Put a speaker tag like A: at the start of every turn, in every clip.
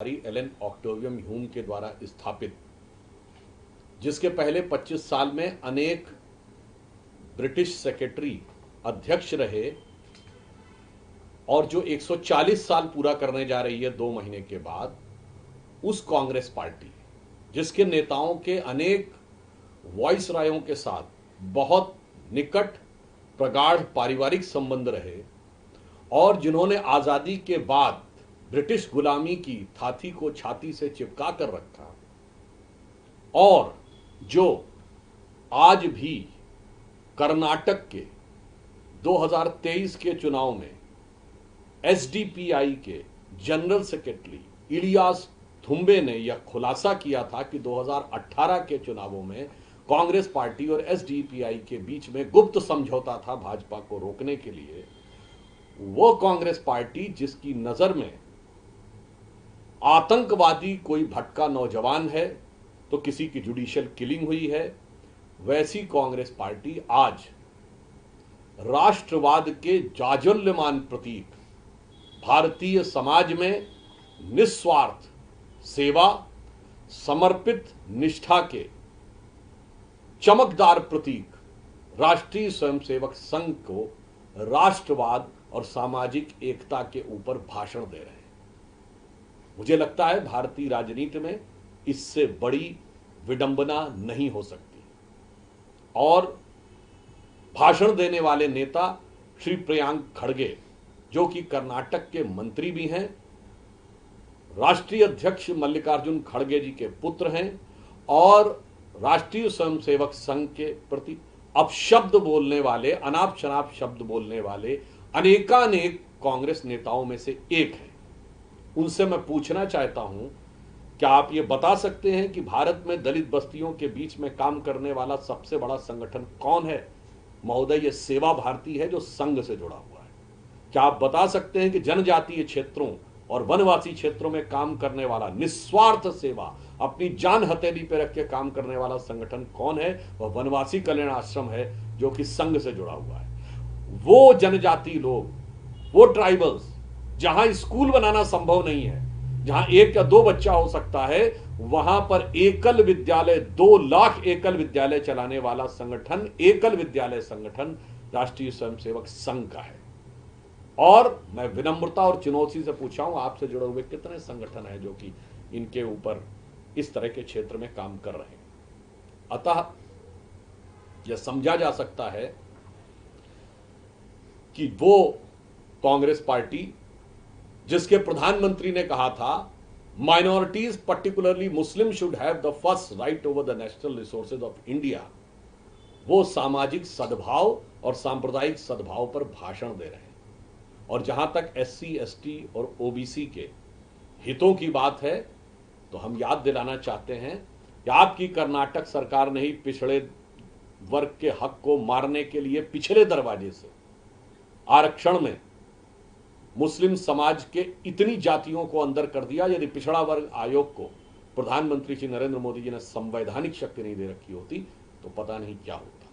A: Elon ऑक्टेवियम Hume के द्वारा स्थापित, जिसके पहले 25 साल में अनेक ब्रिटिश सेक्रेटरी अध्यक्ष रहे और जो 140 साल पूरा करने जा रही है 2 महीने के बाद, उस कांग्रेस पार्टी जिसके नेताओं के अनेक वॉइसरायों के साथ बहुत निकट प्रगाढ़ पारिवारिक संबंध रहे और जिन्होंने आज़ादी के बाद ब्रिटिश गुलामी की थाती को छाती से चिपका कर रखा और जो आज भी कर्नाटक के 2023 के चुनाव में एसडीपीआई के जनरल सेक्रेटरी इलियास थुम्बे ने यह खुलासा किया था कि 2018 के चुनावों में कांग्रेस पार्टी और एसडीपीआई के बीच में गुप्त समझौता था भाजपा को रोकने के लिए। वो कांग्रेस पार्टी जिसकी नजर में आतंकवादी कोई भटका नौजवान है तो किसी की जुडिशियल किलिंग हुई है, वैसी कांग्रेस पार्टी आज राष्ट्रवाद के जाज्वल्यमान प्रतीक, भारतीय समाज में निस्वार्थ सेवा, समर्पित निष्ठा के चमकदार प्रतीक राष्ट्रीय स्वयंसेवक संघ को राष्ट्रवाद और सामाजिक एकता के ऊपर भाषण दे रहे हैं। मुझे लगता है भारतीय राजनीति में इससे बड़ी विडंबना नहीं हो सकती। और भाषण देने वाले नेता श्री प्रियांक खड़गे, जो कि कर्नाटक के मंत्री भी हैं, राष्ट्रीय अध्यक्ष मल्लिकार्जुन खड़गे जी के पुत्र हैं और राष्ट्रीय स्वयंसेवक संघ के प्रति अपशब्द बोलने वाले, अनाप शनाप शब्द बोलने वाले अनेकानेक कांग्रेस नेताओं में से एक हैं। उनसे मैं पूछना चाहता हूं, क्या आप ये बता सकते हैं कि भारत में दलित बस्तियों के बीच में काम करने वाला सबसे बड़ा संगठन कौन है? महोदय, ये सेवा भारती है जो संघ से जुड़ा हुआ है। क्या आप बता सकते हैं कि जनजातीय क्षेत्रों और वनवासी क्षेत्रों में काम करने वाला, निस्वार्थ सेवा, अपनी जान हथेली पे रख के काम करने वाला संगठन कौन है? वह वनवासी कल्याण आश्रम है जो कि संघ से जुड़ा हुआ है। वो जनजातीय लोग, वो ट्राइबल्स जहां स्कूल बनाना संभव नहीं है, जहां 1 या 2 बच्चा हो सकता है, वहां पर एकल विद्यालय, 2 लाख एकल विद्यालय चलाने वाला संगठन, एकल विद्यालय संगठन राष्ट्रीय स्वयंसेवक संघ का है। और मैं विनम्रता और चुनौती से पूछा हूं, आपसे जुड़े हुए कितने संगठन हैं जो कि इनके ऊपर इस तरह के क्षेत्र में काम कर रहे हैं। अतः यह समझा जा सकता है कि वो कांग्रेस पार्टी जिसके प्रधानमंत्री ने कहा था minorities particularly Muslim should have the first right over the national resources of India, वो सामाजिक सद्भाव और सांप्रदायिक सद्भाव पर भाषण दे रहे हैं। और जहां तक एससी, एसटी और ओबीसी के हितों की बात है, तो हम याद दिलाना चाहते हैं कि आपकी कर्नाटक सरकार ने ही पिछड़े वर्ग के हक को मारने के लिए पिछले दरवाजे से आरक्षण में मुस्लिम समाज के इतनी जातियों को अंदर कर दिया। यदि पिछड़ा वर्ग आयोग को प्रधानमंत्री श्री नरेंद्र मोदी जी ने संवैधानिक शक्ति नहीं दे रखी होती तो पता नहीं क्या होता।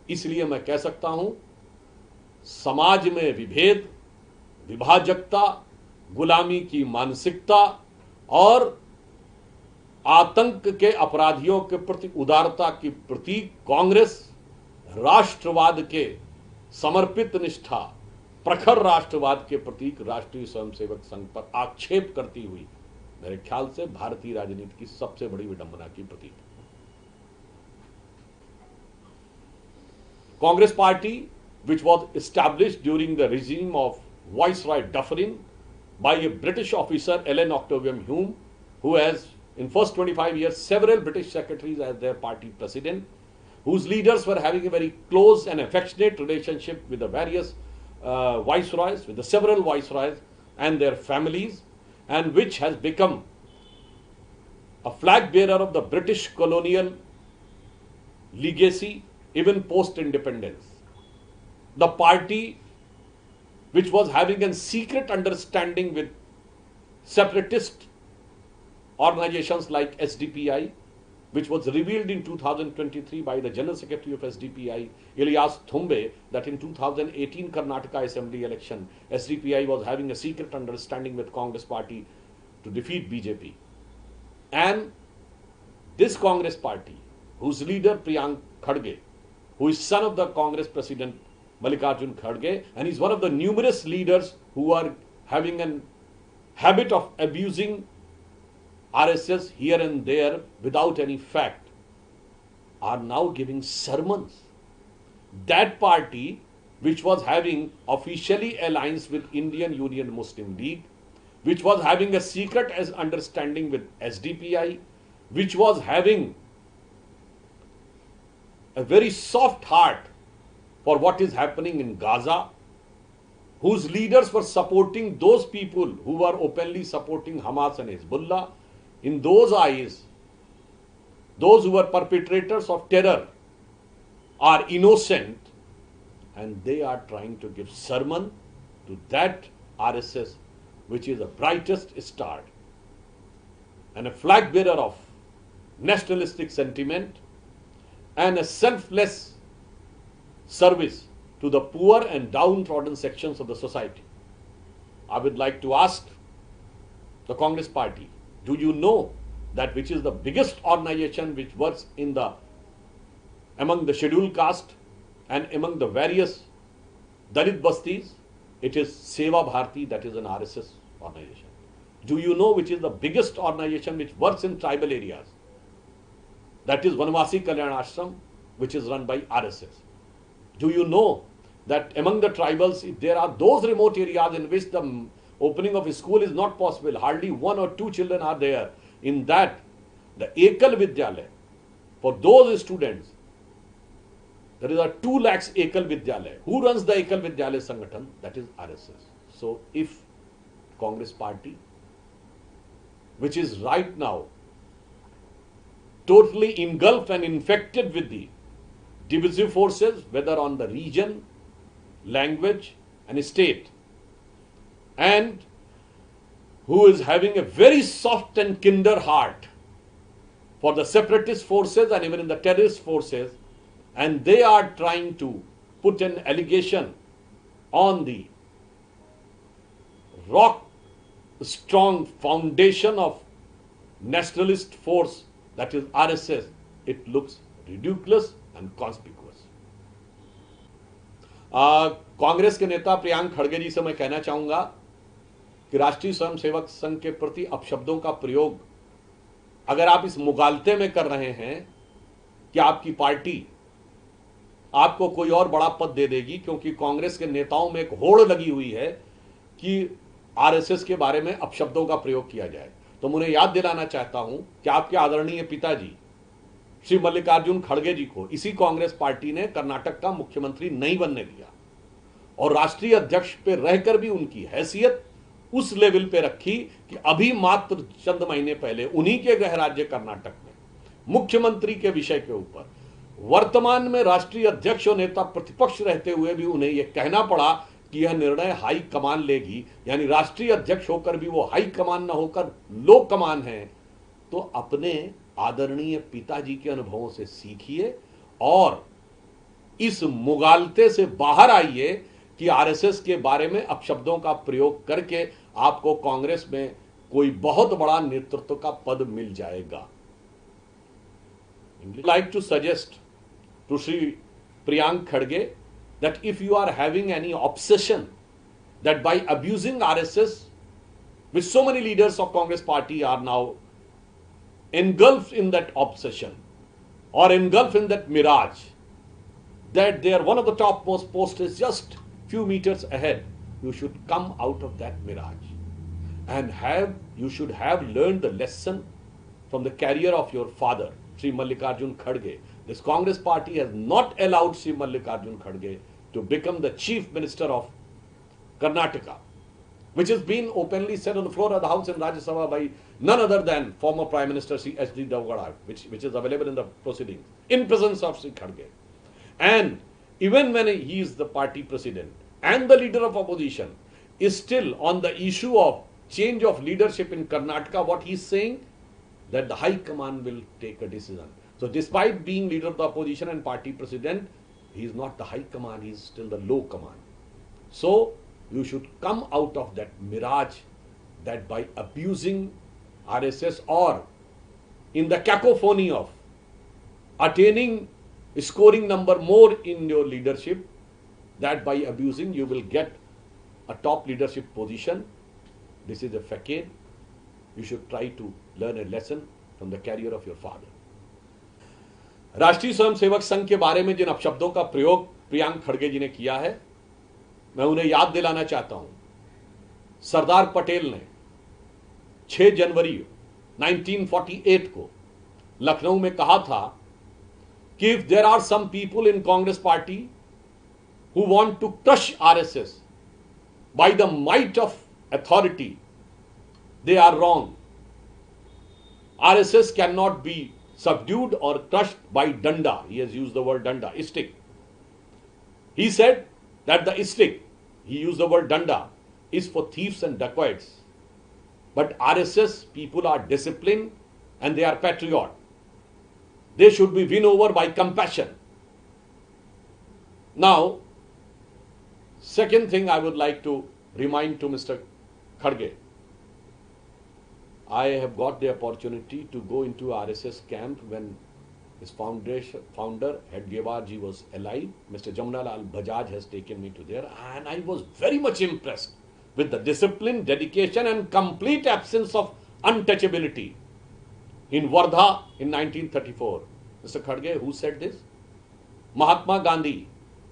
A: इसलिए मैं कह सकता हूं, समाज में विभेद, विभाजकता, गुलामी की मानसिकता और आतंक के अपराधियों के प्रति उदारता की प्रतीक कांग्रेस राष्ट्रवाद के समर्पित निष्ठा, प्रखर राष्ट्रवाद के प्रतीक राष्ट्रीय स्वयंसेवक संघ पर आक्षेप करती हुई मेरे ख्याल से भारतीय राजनीति की सबसे बड़ी विडंबना की प्रतीक। Congress party which was established during the regime of Viceroy Dufferin by a British officer Ellen Octavian Hume, who has in first 25 years several British secretaries as their party president, whose leaders were having a very close and affectionate relationship with the various viceroys, with the several viceroys and their families, and which has become a flag bearer of the British colonial legacy even post-independence. The party which was having a secret understanding with separatist organizations like SDPI, which was revealed in 2023 by the General Secretary of SDPI, Ilyas Thumbe, that in 2018 Karnataka Assembly election, SDPI was having a secret understanding with Congress party to defeat BJP. And this Congress party, whose leader Priyank Kharge, who is son of the Congress president Mallikarjun Kharge, and is one of the numerous leaders who are having a habit of abusing RSS here and there without any fact, are now giving sermons. That party, which was having officially alliance with Indian Union Muslim League, which was having a secret as understanding with SDPI, which was having a very soft heart for what is happening in Gaza, whose leaders were supporting those people who were openly supporting Hamas and Hezbollah. In those eyes, those who were perpetrators of terror are innocent, and they are trying to give sermon to that RSS, which is the brightest star and a flag bearer of nationalistic sentiment and a selfless service to the poor and downtrodden sections of the society. I would like to ask the Congress party, do you know that which is the biggest organization which works among the scheduled caste and among the various Dalit bastis? It is Seva Bharati, that is an RSS organization. Do you know which is the biggest organization which works in tribal areas? That is Vanvasi Kalyan Ashram, which is run by RSS. Do you know that among the tribals, if there are those remote areas in which the opening of a school is not possible, hardly 1 or 2 children are there, in that the Ekal Vidyalaya, for those students, there is a 2 lakhs Ekal Vidyalaya. Who runs the Ekal Vidyalaya Sangathan? That is RSS. So if Congress party, which is right now totally engulfed and infected with the divisive forces, whether on the region, language and state, and who is having a very soft and kinder heart for the separatist forces and even in the terrorist forces, and they are trying to put an allegation on the rock strong foundation of nationalist force, that is RSS, it looks ridiculous and conspicuous. Congress के नेता प्रियांक खड़गे जी से मैं कहना चाहूंगा कि राष्ट्रीय स्वयंसेवक संघ के प्रति अपशब्दों का प्रयोग अगर आप इस मुगालते में कर रहे हैं कि आपकी पार्टी आपको कोई और बड़ा पद दे देगी, क्योंकि कांग्रेस के नेताओं में एक होड़ लगी हुई है कि आरएसएस के बारे में अपशब्दों का प्रयोग किया जाए, तो मुझे याद दिलाना चाहता हूं कि आपके आदरणीय पिताजी श्री मल्लिकार्जुन खड़गे जी को इसी कांग्रेस पार्टी ने कर्नाटक का मुख्यमंत्री नहीं बनने दिया और राष्ट्रीय अध्यक्ष पे रहकर भी उनकी हैसियत उस लेवल पे रखी कि अभी मात्र चंद महीने पहले उन्हीं के गृह राज्य कर्नाटक में मुख्यमंत्री के विषय के ऊपर वर्तमान में राष्ट्रीय अध्यक्ष और नेता प्रतिपक्ष रहते हुए भी उन्हें यह कहना पड़ा कि यह निर्णय हाई कमान लेगी, यानी राष्ट्रीय अध्यक्ष होकर भी वो हाई कमान न होकर लो कमान है। तो अपने आदरणीय पिताजी के अनुभवों से सीखिए और इस मुगालते से बाहर आइए कि आरएसएस के बारे में अपशब्दों का प्रयोग करके आपको कांग्रेस में कोई बहुत बड़ा नेतृत्व का पद मिल जाएगा। Like to suggest to Shri Priyank Kharge that if you are having any obsession that by abusing RSS, which so many leaders of Congress party are now engulfed in that obsession or engulfed in that mirage, that they are one of the topmost posts is just few meters ahead, you should come out of that mirage and you should have learned the lesson from the career of your father, Sri Mallikarjun Kharge. This Congress party has not allowed Sri Mallikarjun Kharge to become the chief minister of Karnataka, which has been openly said on the floor of the House in Rajya Sabha by none other than former Prime Minister Sri H.D. Devgada, which is available in the proceedings, in presence of Sri Kharge. And even when he is the party president and the leader of opposition is still on the issue of change of leadership in Karnataka, what he is saying, that the high command will take a decision. So despite being leader of the opposition and party president, he is not the high command, he is still the low command. So you should come out of that mirage that by abusing RSS or in the cacophony of attaining scoring number more in your leadership, that by abusing you will get a top leadership position. This is a facade. You should try to learn a lesson from the career of your father. राष्ट्रीय स्वयंसेवक संघ के बारे में जिन अपशब्दों का प्रयोग प्रियांक खड़गे जी ने किया है, मैं उन्हें याद दिलाना चाहता हूं। सरदार पटेल ने 6 जनवरी 1948 को लखनऊ में कहा था कि if there are some people in Congress party who want to crush RSS by the might of authority, they are wrong. RSS cannot be subdued or crushed by danda. He has used the word danda, stick. He said that the stick, he used the word danda, is for thieves and dacoits. But RSS people are disciplined and they are patriot. They should be won over by compassion. Now, second thing I would like to remind to Mr. Khadge. I have got the opportunity to go into RSS camp when his founder Hedgewar ji was alive. Mr. Jamnalal Bajaj has taken me to there, and I was very much impressed with the discipline, dedication and complete absence of untouchability in Wardha in 1934. Mr. Khadge, who said this? Mahatma Gandhi,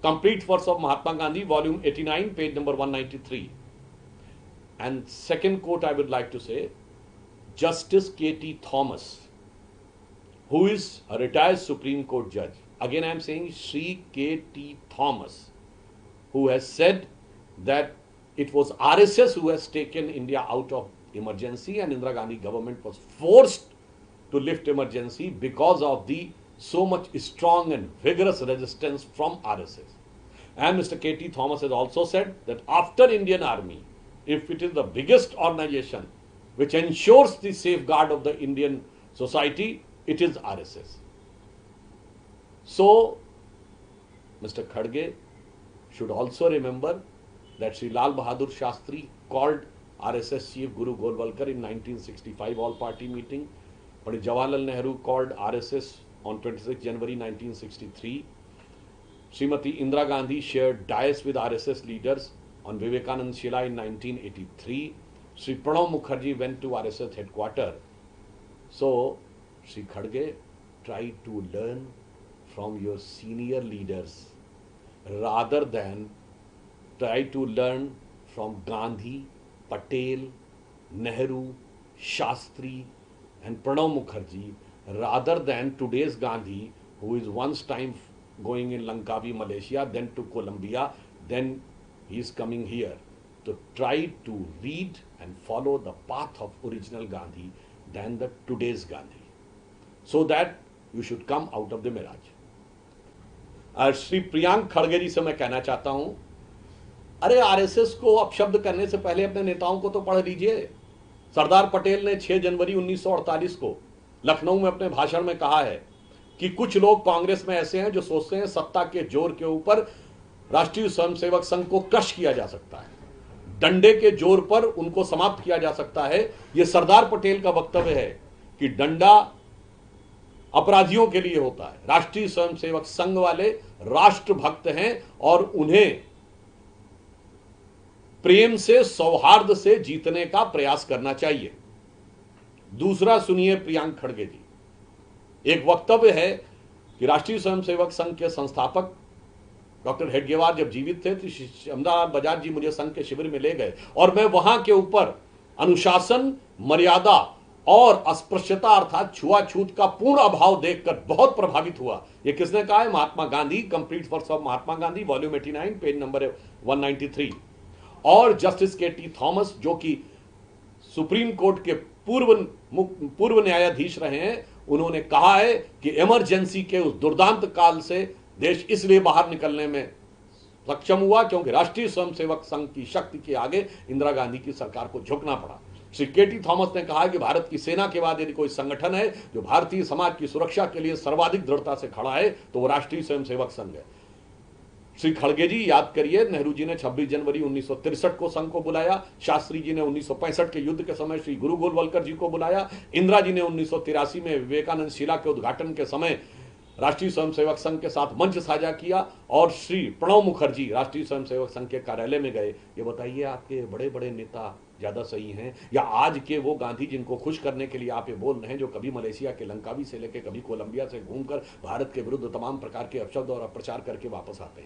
A: Complete Works of Mahatma Gandhi, volume 89, page number 193. And second quote I would like to say, Justice K.T. Thomas, who is a retired Supreme Court judge. Again, I am saying Sri K.T. Thomas, who has said that it was RSS who has taken India out of emergency, and Indira Gandhi government was forced to lift emergency because of the so much strong and vigorous resistance from RSS. And Mr. K.T. Thomas has also said that after Indian Army, if it is the biggest organization which ensures the safeguard of the Indian society, it is RSS. So, Mr. Khadge should also remember that Sri Lal Bahadur Shastri called RSS chief Guru Golwalkar in 1965 all-party meeting. Pandit Jawaharlal Nehru called RSS on 26 January 1963. Srimati Indira Gandhi shared dais with RSS leaders on Vivekanand Shila in 1983. Sri Pranab Mukherjee went to RSS headquarters. So, Sri Khadge, try to learn from your senior leaders rather than try to learn from Gandhi, Patel, Nehru, Shastri and Pranab Mukherjee rather than today's Gandhi, who is once time going in Langkawi, Malaysia, then to Colombia, then he is coming here. To try to read and follow the path of original Gandhi than the today's Gandhi, so that you should come out of the mirage. Shri Priyank खड़गे जी से मैं कहना चाहता हूं, अरे RSS को अपशब्द करने से पहले अपने नेताओं को तो पढ़ लीजिए। सरदार पटेल ने 6 जनवरी 1948 को लखनऊ में अपने भाषण में कहा है कि कुछ लोग कांग्रेस में ऐसे हैं जो सोचते हैं सत्ता के जोर के ऊपर राष्ट्रीय स्वयंसेवक संघ को क्रश किया जा सकता है, डंडे के जोर पर उनको समाप्त किया जा सकता है। यह सरदार पटेल का वक्तव्य है कि डंडा अपराधियों के लिए होता है। राष्ट्रीय स्वयंसेवक संघ वाले राष्ट्रभक्त हैं और उन्हें प्रेम से, सौहार्द से जीतने का प्रयास करना चाहिए। दूसरा सुनिए प्रियांक खड़गे जी, एक वक्तव्य है कि राष्ट्रीय स्वयंसेवक संघ के संस्थापक डॉक्टर हेडगेवार जब जीवित थे तो श्यामलाल बजाज जी मुझे संघ के शिविर में ले गए और मैं वहां के ऊपर अनुशासन, मर्यादा और अस्पृश्यता अर्थात छुआछूत का पूर्ण अभाव देखकर बहुत प्रभावित हुआ। यह किसने कहा है? Mahatma Gandhi, complete works of Mahatma Gandhi, volume 89, page number 193। और जस्टिस के.टी. थॉमस, जो कि सुप्रीम कोर्ट के पूर्व न्यायाधीश रहे हैं, उन्होंने कहा है कि इमरजेंसी के उस दुर्दांत काल से देश इसलिए बाहर निकलने में सक्षम हुआ क्योंकि राष्ट्रीय स्वयंसेवक संघ की शक्ति के आगे इंदिरा गांधी की सरकार को झुकना पड़ा। श्री के.टी. थॉमस ने कहा कि भारत की सेना के बाद यदि कोई संगठन है जो भारतीय समाज की सुरक्षा के लिए सर्वाधिक दृढ़ता से खड़ा है तो वो राष्ट्रीय स्वयंसेवक संघ है। श्री खड़गे जी याद करिए, नेहरू जी ने 26 जनवरी 1963 को संघ को बुलाया, शास्त्री जी ने 1965 के युद्ध के समय श्री गुरु गोलवलकर जी को बुलाया, इंदिरा जी ने 1983 में विवेकानंद शिला के उद्घाटन के समय राष्ट्रीय स्वयंसेवक संघ के साथ मंच साझा किया, और श्री प्रणब मुखर्जी राष्ट्रीय स्वयंसेवक संघ के कार्यालय में गए। ये बताइए, आपके बड़े बड़े नेता ज्यादा सही हैं या आज के वो गांधी जिनको खुश करने के लिए आप ये बोल रहे हैं, जो कभी मलेशिया के लंकावी से लेकर कभी कोलंबिया से घूमकर भारत के विरुद्ध तमाम प्रकार के अपशब्द और अप्रचार करके वापस आते हैं।